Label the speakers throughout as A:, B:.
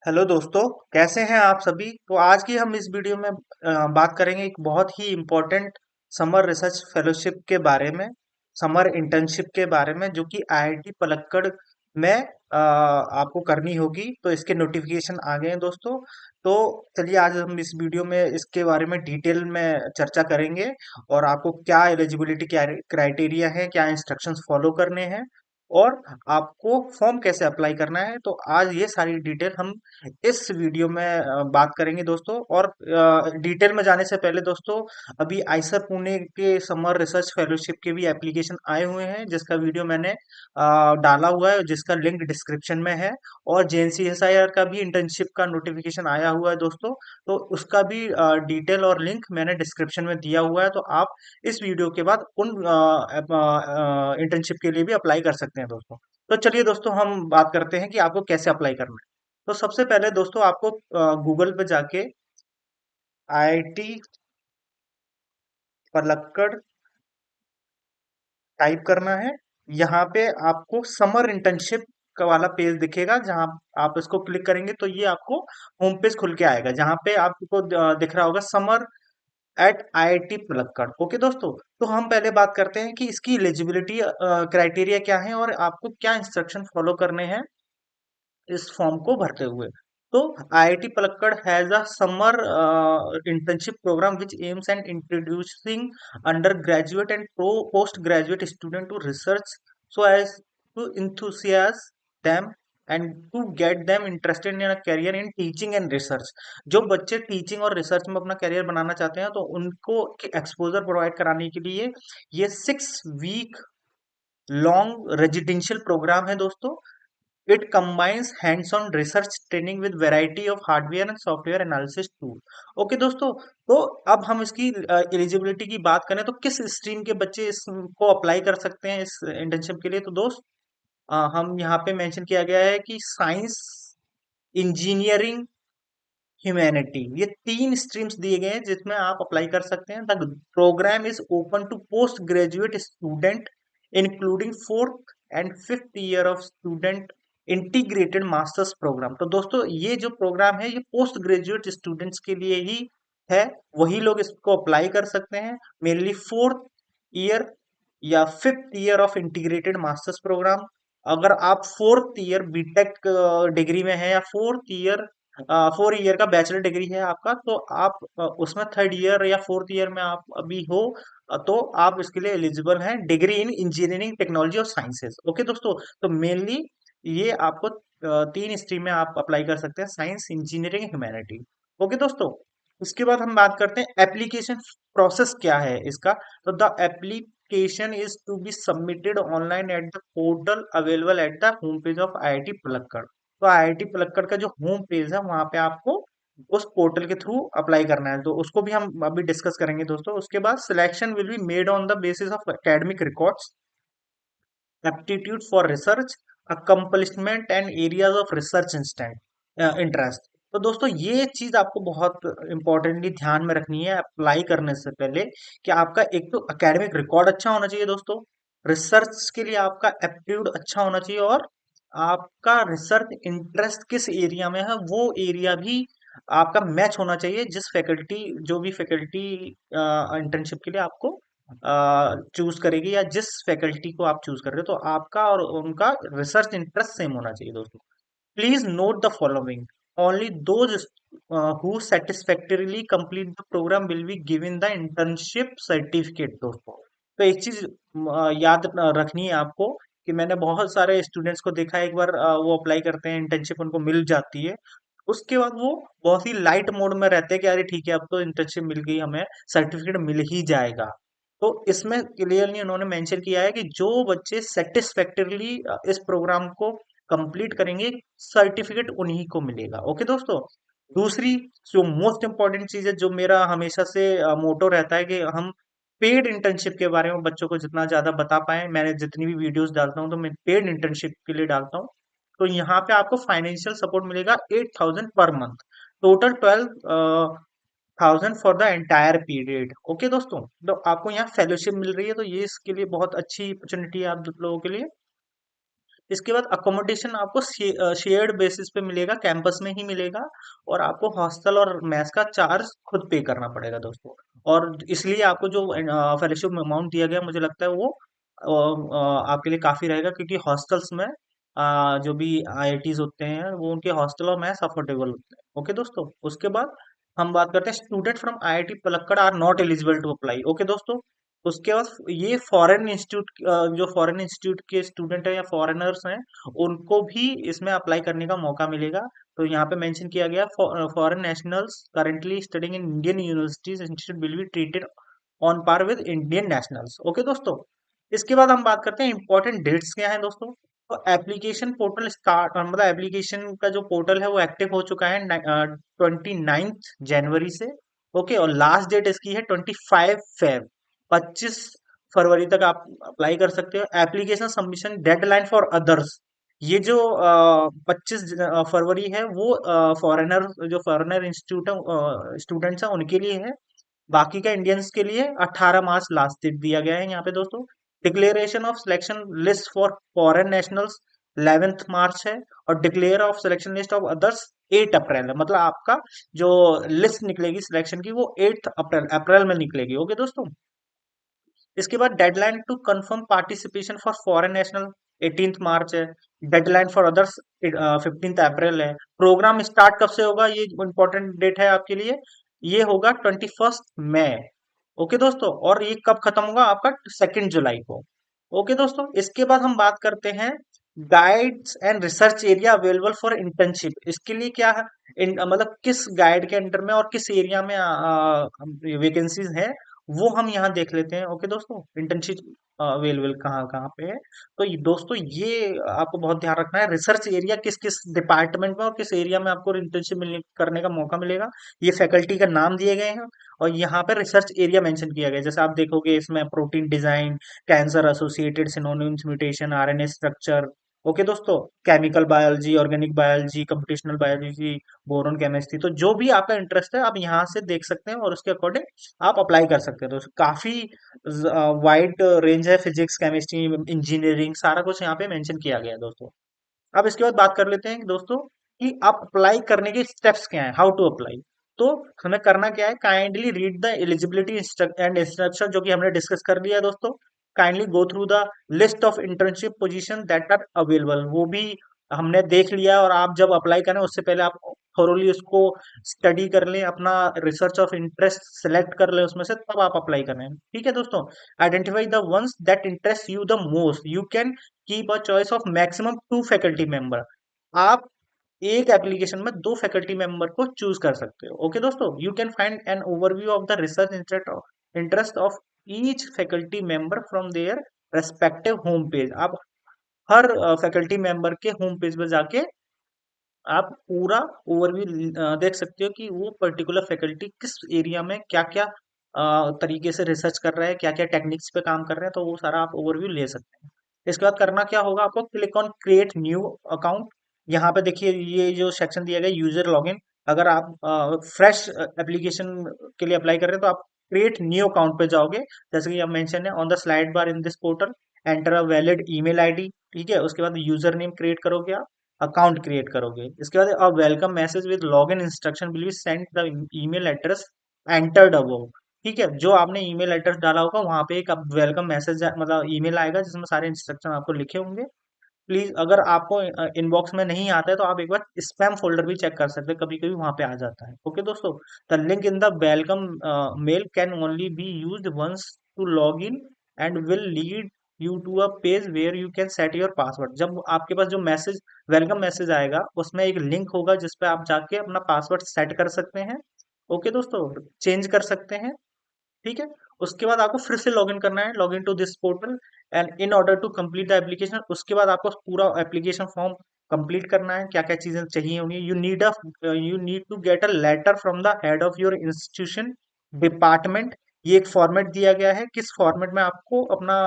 A: Hello दोस्तों। कैसे हैं आप सभी। तो आज की हम इस वीडियो में बात करेंगे एक बहुत ही इम्पोर्टेंट समर रिसर्च फेलोशिप के बारे में, समर इंटर्नशिप के बारे में, जो कि आईआईटी पलक्कड़ में आपको करनी होगी। तो इसके नोटिफिकेशन आ गए हैं दोस्तों। तो चलिए आज हम इस वीडियो में इसके बारे में डिटेल में चर्चा करेंगे और आपको क्या एलिजिबिलिटी क्राइटेरिया है, क्या इंस्ट्रक्शंस फॉलो करने हैं और आपको फॉर्म कैसे अप्लाई करना है। तो आज ये सारी डिटेल हम इस वीडियो में बात करेंगे दोस्तों। और डिटेल में जाने से पहले दोस्तों, अभी आइसर पुणे के समर रिसर्च फेलोशिप के भी एप्लीकेशन आए हुए हैं, जिसका वीडियो मैंने डाला हुआ है, जिसका लिंक डिस्क्रिप्शन में है। और जेएनसीएसआईआर का भी इंटर्नशिप का नोटिफिकेशन आया हुआ है दोस्तों। तो उसका भी डिटेल और लिंक मैंने डिस्क्रिप्शन में दिया हुआ है। तो आप इस वीडियो के बाद उन इंटर्नशिप के लिए भी अप्लाई कर सकते हैं दोस्तों। तो चलिए दोस्तों, हम बात करते हैं कि आपको कैसे अप्लाई करना है। तो सबसे पहले दोस्तों, आपको गूगल पे जाके आईआईटी पलक्कड़ टाइप करना है। यहाँ पे आपको समर इंटर्नशिप का वाला पेज दिखेगा, जहाँ आप इसको क्लिक करेंगे तो ये आपको होम पेज खुल के आएगा, जहाँ पे आपको दिख रहा होगा summer eight IIT Palakkad. Okay दोस्तों, तो हम पहले बात करते हैं कि इसकी एलिजिबिलिटी क्राइटेरिया क्या है और आपको क्या इंस्ट्रक्शन फॉलो करने हैं इस फॉर्म को भरते हुए। तो IIT Palakkad has a summer internship programme which aims and introducing undergraduate and post graduate student to research so as to enthuse them and to get them interested in a career in teaching and research. जो बच्चे teaching और research में अपना career बनाना चाहते हैं, तो उनको exposure provide कराने के लिए ये 6 वीक लॉन्ग रेजिडेंशियल प्रोग्राम है दोस्तों। It combines hands-on research training with variety of hardware and software analysis tool. Okay दोस्तों, तो अब हम इसकी एलिजिबिलिटी की बात करें तो किस स्ट्रीम के बच्चे इसको अप्लाई कर सकते हैं इस इंटर्नशिप के लिए। तो दोस्त, हम यहाँ पे मेंशन किया गया है कि साइंस, इंजीनियरिंग, ह्यूमैनिटी, ये 3 स्ट्रीम्स दिए गए हैं जिसमें आप अप्लाई कर सकते हैं। The programme is open to post graduate student including 4th and 5th year of student integrated masters programme. तो दोस्तों, ये जो प्रोग्राम है ये पोस्ट ग्रेजुएट स्टूडेंट्स के लिए ही है। वही लोग इसको अप्लाई कर सकते हैं। मेनली 4th ईयर या 5th year of integrated masters programme. अगर आप 4th ईयर बीटेक डिग्री में है या 4th ईयर का बैचलर डिग्री है आपका, तो आप उसमें 3rd ईयर या 4th ईयर में आप अभी हो, तो आप इसके लिए एलिजिबल हैं। डिग्री इन इंजीनियरिंग टेक्नोलॉजी और साइंसेज। ओके दोस्तों, तो मेनली ये आपको 3 स्ट्रीम में आप अप्लाई कर सकते हैं, साइंस, इंजीनियरिंग, ह्यूमैनिटी। ओके दोस्तों, उसके बाद हम बात करते हैं एप्लीकेशन प्रोसेस क्या है इसका। तो the application is to be submitted online at the portal available at the home page of IIT Palakkad. तो आईआईटी पलक्कड़ का जो होम पेज है, वहां पे आपको उस पोर्टल के थ्रू अप्लाई करना है। तो उसको भी हम अभी डिस्कस करेंगे दोस्तों। उसके बाद selection will be made on the basis of academic records, aptitude for research, accomplishment and areas of research interest. तो दोस्तों, ये चीज आपको बहुत इंपॉर्टेंटली ध्यान में रखनी है अप्लाई करने से पहले, कि आपका एक तो एकेडमिक रिकॉर्ड अच्छा होना चाहिए दोस्तों, रिसर्च के लिए आपका एप्टीट्यूड अच्छा होना चाहिए, और आपका रिसर्च इंटरेस्ट किस एरिया में है वो एरिया भी आपका मैच होना चाहिए, जिस फैकल्टी, जो भी फैकल्टी इंटर्नशिप के लिए आपको चूज करेगी, या जिस फैकल्टी को आप चूज कर रहे हो, तो आपका और उनका रिसर्च इंटरेस्ट सेम होना चाहिए दोस्तों। Please note the following, only those who satisfactorily complete the program will be given the internship certificate दोस्तों। तो एक चीज याद रखनी है आपको, कि मैंने बहुत सारे स्टूडेंट्स को देखा है, एक बार वो अप्लाई करते हैं, इंटर्नशिप उनको मिल जाती है, उसके बाद वो बहुत ही लाइट मोड में रहते हैं कि अरे ठीक है, अब तो इंटर्नशिप मिल गई, हमें सर्टिफिकेट मिल ही जाएगा। तो इसमें क्लियरली उन्होंने मेंशन किया है कि जो बच्चे सेटिस्फैक्टरली इस प्रोग्राम को कंप्लीट करेंगे, सर्टिफिकेट उन्हीं को मिलेगा। ओके दोस्तों, दूसरी जो मोस्ट इंपॉर्टेंट चीज है, जो मेरा हमेशा से मोटो रहता है, कि हम पेड इंटर्नशिप के बारे में बच्चों को जितना ज्यादा बता पाए। मैंने जितनी भी वीडियोस डालता हूँ, तो मैं पेड इंटर्नशिप के लिए डालता हूँ। तो यहाँ पे आपको फाइनेंशियल सपोर्ट मिलेगा 8,000 per month, total 12,000 for the entire period. Okay दोस्तों, तो आपको यहाँ फेलोशिप मिल रही है, तो ये इसके लिए बहुत अच्छी अपॉर्चुनिटी है आप लोगों के लिए। इसके बाद अकोमोडेशन आपको शेयर्ड बेसिस पे मिलेगा, कैंपस में ही मिलेगा, और आपको हॉस्टल और मेस का चार्ज खुद पे करना पड़ेगा दोस्तों। और इसलिए आपको जो फेलोशिप अमाउंट दिया गया, मुझे लगता है वो आपके लिए काफी रहेगा, क्योंकि हॉस्टल्स में जो भी आईआईटीज होते हैं वो उनके हॉस्टल और मेस अफोर्डेबल होते हैं। ओके दोस्तों, उसके बाद हम बात करते हैं student from IIT Palakkad are not eligible to apply. Okay दोस्तों, उसके बाद ये फॉरेन इंस्टीट्यूट, जो फॉरेन इंस्टीट्यूट के स्टूडेंट है या फॉरेनर्स हैं, उनको भी इसमें अप्लाई करने का मौका मिलेगा। तो यहाँ पे मेंशन किया गया, foreign nationals currently studying in Indian universities institute will be treated on par with Indian nationals. Okay दोस्तों, इसके बाद हम बात करते हैं इंपॉर्टेंट डेट्स क्या हैं दोस्तों। तो एप्लीकेशन पोर्टल स्टार्ट, मतलब एप्लीकेशन का जो पोर्टल है वो एक्टिव हो चुका है 29 जनवरी से। ओके, और लास्ट डेट इसकी है 25 फेब, 25 फरवरी तक आप अप्लाई कर सकते हो। Application submission deadline for others, ये जो 25 फरवरी है वो फॉरेनर, जो फॉरेनर इंस्टीट्यूट स्टूडेंट्स हैं उनके लिए है। बाकी का इंडियंस के लिए 18 मार्च लास्ट डेट दिया गया है यहाँ पे दोस्तों। Declaration of selection list for foreign nationals 11 मार्च है, और declare of selection list of others 8 अप्रैल है। मतलब आपका जो लिस्ट निकलेगी सिलेक्शन की वो 8 अप्रैल अप्रैल में निकलेगी। ओके दोस्तों, इसके बाद deadline to confirm participation for foreign national 18 March है। डेडलाइन फॉर अदर्स 15 अप्रैल है। प्रोग्राम स्टार्ट कब से होगा, ये इंपॉर्टेंट डेट है आपके लिए, ये होगा 21 मई। ओके दोस्तों, और ये कब खत्म होगा आपका, 2 जुलाई को। ओके दोस्तों, इसके बाद हम बात करते हैं guides and research area available for internship. इसके लिए क्या है, मतलब किस गाइड के अंडर में और किस एरिया में वैकेंसीज है, वो हम यहाँ देख लेते हैं। ओके दोस्तों, इंटर्नशिप अवेलेबल कहाँ कहाँ पे है। तो दोस्तों ये आपको बहुत ध्यान रखना है, रिसर्च एरिया किस किस डिपार्टमेंट में और किस एरिया में आपको इंटर्नशिप मिलने करने का मौका मिलेगा, ये फैकल्टी का नाम दिए गए हैं। और यहाँ पे रिसर्च एरिया मेंशन किया गया है, जैसे आप देखोगे इसमें protein design, cancer associated synonyms mutation, RNA structure. Okay दोस्तों, chemical biology, organic biology, computational biology, boron chemistry, तो जो भी आपका इंटरेस्ट है आप यहाँ से देख सकते हैं और उसके अकॉर्डिंग आप अप्लाई कर सकते हैं। तो काफी वाइड रेंज है, फिजिक्स, केमिस्ट्री, इंजीनियरिंग, सारा कुछ यहाँ पे मेंशन किया गया है दोस्तों। अब इसके बाद बात कर लेते हैं कि दोस्तों कि आप अप्लाई करने के स्टेप्स क्या हैं, हाउ टू अप्लाई। तो हमें करना क्या है, kindly read the eligibility and instruction, जो कि हमने डिस्कस कर लिया है दोस्तों। Kindly go through the list of internship position that are available, वो भी हमने देख लिया है। और आप जब अप्लाई करें उससे पहले आप थोरोली उसको स्टडी कर लें, अपना रिसर्च ऑफ इंटरेस्ट सेलेक्ट कर लें उसमें से, तब आप अप्लाई करें। ठीक है दोस्तों, identify the ones that interest you the most, you can keep a choice of maximum 2 faculty member. आप एक एप्लीकेशन में 2 फैकल्टी मेंबर को चूज कर सकते हो। ओके दोस्तों, you can find an overview of the research interest of each faculty member from their respective home page. आप हर faculty member के होम पेज पर जाके आप पूरा ओवरव्यू देख सकते हो कि वो पर्टिकुलर फैकल्टी किस एरिया में क्या क्या तरीके से रिसर्च कर रहे हैं, क्या क्या टेक्निक्स पे काम कर रहे हैं, तो वो सारा आप ओवरव्यू ले सकते हैं। इसके बाद करना क्या होगा, आपको click on create new account. यहाँ पे देखिए ये जो सेक्शन दिया गया यूजर लॉगिन, अगर आप फ्रेश एप्लीकेशन के लिए अप्लाई कर रहे हैं तो आप क्रिएट न्यू अकाउंट पे जाओगे, जैसे कि अब मेंशन है on the slide bar in this portal, enter a valid email ID. ठीक है, उसके बाद यूजर नेम क्रिएट करोगे, आप अकाउंट क्रिएट करोगे। इसके बाद अ welcome message with login instruction will be send the email address entered above. ठीक है, जो आपने ईमेल एड्रेस डाला होगा वहां पे एक वेलकम मैसेज मतलब ईमेल आएगा जिसमें सारे इंस्ट्रक्शन आपको लिखे होंगे। प्लीज अगर आपको इनबॉक्स में नहीं आता है तो आप एक बार स्पैम फोल्डर भी चेक कर सकते हैं, कभी कभी वहां पे आ जाता है। ओके दोस्तों, the link in the welcome mail can only be used once to log in and will lead you to a page where you can set your password. जब आपके पास जो मैसेज, वेलकम मैसेज आएगा, उसमें एक link होगा जिसपे आप जाके अपना पासवर्ड सेट कर सकते हैं। ओके दोस्तों, चेंज कर सकते हैं। ठीक है, उसके बाद आपको फिर से लॉगिन करना है, login to this portal and in order to complete the application. उसके बाद आपको पूरा एप्लीकेशन फॉर्म कंप्लीट करना है, क्या क्या चीजें चाहिए होंगी। You need to get a letter from the head of your institution department. ये एक फॉर्मेट दिया गया है, किस फॉर्मेट में आपको अपना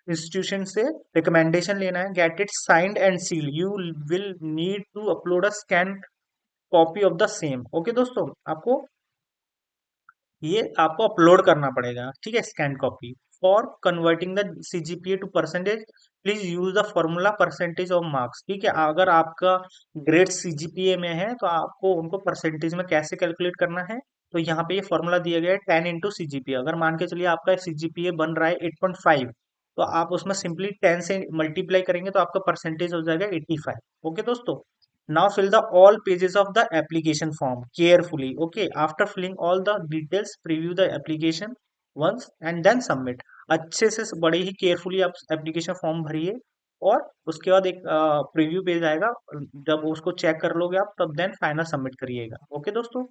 A: इंस्टीट्यूशन से रिकमेंडेशन लेना है। Get it signed and seal, you will need to upload a scan copy of the same. Okay दोस्तों, आपको ये आपको अपलोड करना पड़ेगा। ठीक है, scan copy for converting the CGPA to percentage. Please use the formula percentage of marks. ठीक है, अगर आपका ग्रेड सीजीपीए में है तो आपको उनको परसेंटेज में कैसे कैलकुलेट करना है, तो यहाँ पे ये फॉर्मूला दिया गया है 10 इंटू सीजीपीए। अगर मान के चलिए आपका सीजीपीए बन रहा है 8.5, तो आप उसमें सिंपली 10 से मल्टीप्लाई करेंगे तो आपका परसेंटेज हो जाएगा 85। ओके दोस्तों, now fill the all pages of the application form carefully. Okay, after filling all the details preview the application once and then submit. अच्छे से बड़े ही केयरफुली आप एप्लीकेशन फॉर्म भरिए, और उसके बाद एक प्रीव्यू पेज आएगा। जब उसको चेक कर लोगे आप, तब देन फाइनल सबमिट करिएगा। ओके दोस्तों,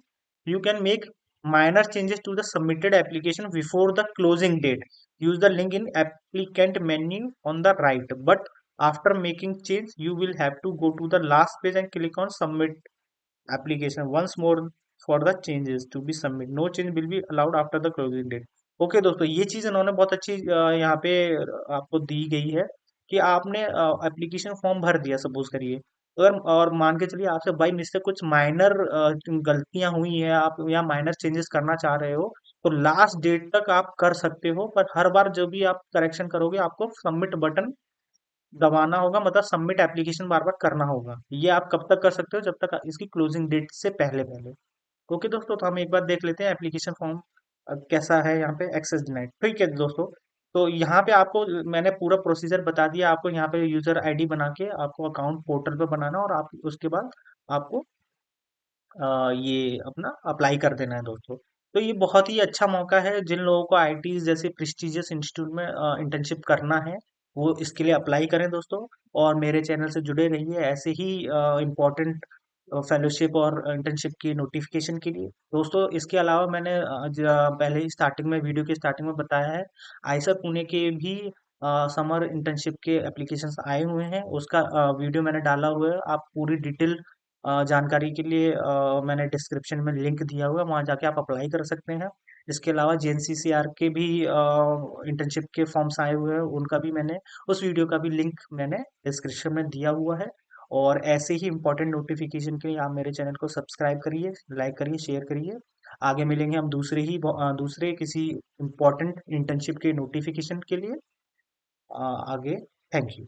A: you can make minor changes to the submitted application before the closing date. Use the link in applicant menu on the right, but after making change you will have to go to the last page and click on submit application once more for the changes to be submit. No change will be allowed after the closing date. Okay दोस्तों, ये चीज इन्होंने बहुत अच्छी यहाँ पे आपको दी गई है कि आपने एप्लीकेशन फॉर्म भर दिया सपोज करिए, अगर और मान के चलिए आपसे बाई मिस्टेक कुछ माइनर गलतियां हुई है, आप या माइनर चेंजेस करना चाह रहे हो, तो लास्ट डेट तक आप कर सकते हो। पर हर बार जो भी आप करेक्शन करोगे आपको सबमिट बटन दबाना होगा, मतलब सबमिट एप्लीकेशन बार बार करना होगा। ये आप कब तक कर सकते हो, जब तक इसकी क्लोजिंग डेट से पहले पहले। ओके दोस्तों, तो हम एक बार देख लेते हैं एप्लीकेशन फॉर्म कैसा है यहाँ पे एक्सेस डिनाइड। ठीक है दोस्तों, तो यहाँ पे आपको मैंने पूरा प्रोसीजर बता दिया। आपको यहाँ पे यूजर आईडी बना के आपको अकाउंट पोर्टल पे बनाना, और आप उसके बाद आपको ये अपना अप्लाई कर देना है दोस्तों। तो ये बहुत ही अच्छा मौका है जिन लोगों को आईटी जैसे प्रेस्टिजियस इंस्टीट्यूट में इंटर्नशिप करना है, वो इसके लिए अप्लाई करें दोस्तों। और मेरे चैनल से जुड़े रहिए ऐसे ही इम्पोर्टेंट फेलोशिप और इंटर्नशिप की नोटिफिकेशन के लिए दोस्तों। इसके अलावा मैंने पहले ही स्टार्टिंग में, वीडियो के स्टार्टिंग में बताया है, आईसर पुणे के भी समर इंटर्नशिप के एप्लीकेशंस आए हुए हैं। उसका वीडियो मैंने डाला हुआ है। आप पूरी डिटेल जानकारी के लिए मैंने डिस्क्रिप्शन में लिंक दिया हुआ है, वहाँ जाके आप अप्लाई कर सकते हैं। इसके अलावा जेएनसीसीआर के भी इंटर्नशिप के फॉर्म्स आए हुए हैं, उनका भी मैंने, उस वीडियो का भी लिंक मैंने डिस्क्रिप्शन में दिया हुआ है। और ऐसे ही इंपॉर्टेंट नोटिफिकेशन के लिए आप मेरे चैनल को सब्सक्राइब करिए, लाइक करिए, शेयर करिए। आगे मिलेंगे हम दूसरे किसी इंपॉर्टेंट इंटर्नशिप के नोटिफिकेशन के लिए आगे। Thank you.